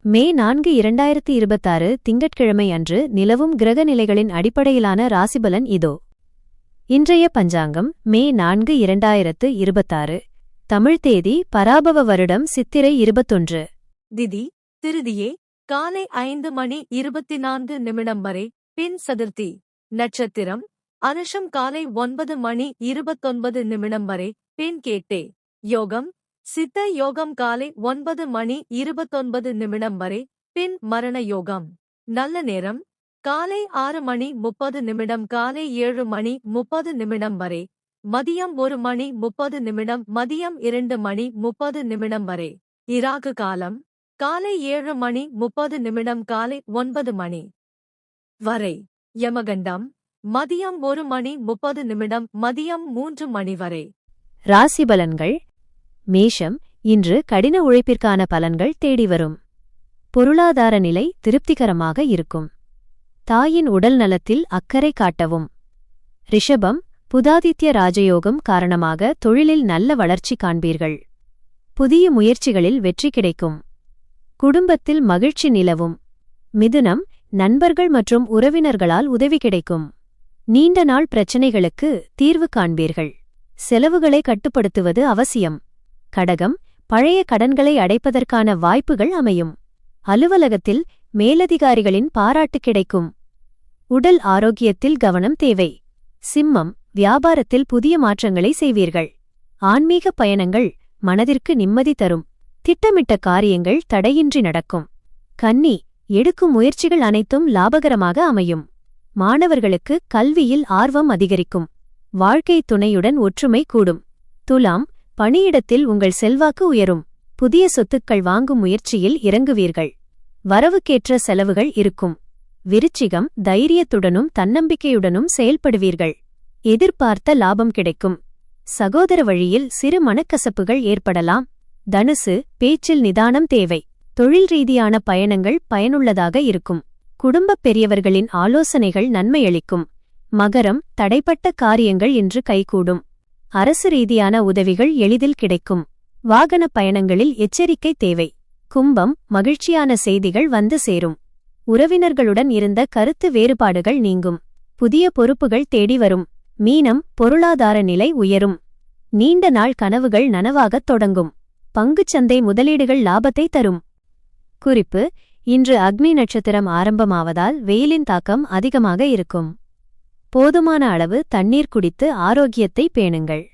மே 4 2026 திங்கட்கிழமை அன்று நிலவும் கிரக நிலைகளின் அடிப்படையிலான ராசிபலன் இதோ. இன்றைய பஞ்சாங்கம் மே 4 2026. தமிழ் தேதி பராபவ வருடம் சித்திரை 21. திதி திருதியே காலை 5:24 வரை, பின் சதுர்த்தி. நட்சத்திரம் அனுஷம் காலை 9:29 வரை, பின் கேட்டே. யோகம் சித்த யோகம் காலை 9:29 வரை, பின் மரண யோகம். நல்ல நேரம் காலை 6:30 காலை 7:30 வரை, மதியம் 1:30 மதியம் 2:30 வரை. இராகு காலம் காலை 7:30 காலை 9 வரை. யமகண்டம் மதியம் 1:30 மதியம் 3 வரை. ராசிபலன்கள். மேஷம், இன்று கடின உழைப்பிற்கான பலன்கள் தேடி வரும். பொருளாதார நிலை திருப்திகரமாக இருக்கும். தாயின் உடல் நலத்தில் அக்கறை காட்டவும். ரிஷபம், புதாதித்ய ராஜயோகம் காரணமாக தொழிலில் நல்ல வளர்ச்சி காண்பீர்கள். புதிய முயற்சிகளில் வெற்றி கிடைக்கும். குடும்பத்தில் மகிழ்ச்சி நிலவும். மிதுனம், நண்பர்கள் மற்றும் உறவினர்களால் உதவி கிடைக்கும். நீண்ட நாள் பிரச்சினைகளுக்கு தீர்வு காண்பீர்கள். செலவுகளை கட்டுப்படுத்துவது அவசியம். கடகம், பழைய கடன்களை அடைப்பதற்கான வாய்ப்புகள் அமையும். அலுவலகத்தில் மேலதிகாரிகளின் பாராட்டு கிடைக்கும். உடல் ஆரோக்கியத்தில் கவனம் தேவை. சிம்மம், வியாபாரத்தில் புதிய மாற்றங்களை செய்வீர்கள். ஆன்மீக பயணங்கள் மனதிற்கு நிம்மதி தரும். திட்டமிட்ட காரியங்கள் தடையின்றி நடக்கும். கன்னி, எடுக்கும் முயற்சிகள் அனைத்தும் லாபகரமாக அமையும். மாணவர்களுக்கு கல்வியில் ஆர்வம் அதிகரிக்கும். வாழ்க்கை துணையுடன் ஒற்றுமை கூடும். துலாம், பணியிடத்தில் உங்கள் செல்வாக்கு உயரும். புதிய சொத்துக்கள் வாங்கும் முயற்சியில் இறங்குவீர்கள். வரவுக்கேற்ற செலவுகள் இருக்கும். விருச்சிகம், தைரியத்துடனும் தன்னம்பிக்கையுடனும் செயல்படுவீர்கள். எதிர்பார்த்த லாபம் கிடைக்கும். சகோதர வழியில் சிறு மனக்கசப்புகள் ஏற்படலாம். தனுசு, பேச்சில் நிதானம் தேவை. தொழில் ரீதியான பயணங்கள் பயனுள்ளதாக இருக்கும். குடும்பப் பெரியவர்களின் ஆலோசனைகள் நன்மையளிக்கும். மகரம், தடைப்பட்ட காரியங்கள் இன்று கைகூடும். அரசு ரீதியான உதவிகள் எளிதில் கிடைக்கும். வாகன பயணங்களில் எச்சரிக்கை தேவை. கும்பம், மகிழ்ச்சியான செய்திகள் வந்து சேரும். உறவினர்களுடன் இருந்த கருத்து வேறுபாடுகள் நீங்கும். புதிய பொறுப்புகள் தேடி வரும். மீனம், பொருளாதார நிலை உயரும். நீண்ட நாள் கனவுகள் நனவாகத் தொடங்கும். பங்குச்சந்தை முதலீடுகள் லாபத்தை தரும். குறிப்பு: இன்று அக்னி நட்சத்திரம் ஆரம்பமாவதால் வெயிலின் தாக்கம் அதிகமாக இருக்கும். போதுமான அளவு தண்ணீர் குடித்து ஆரோக்கியத்தை பேணுங்கள்.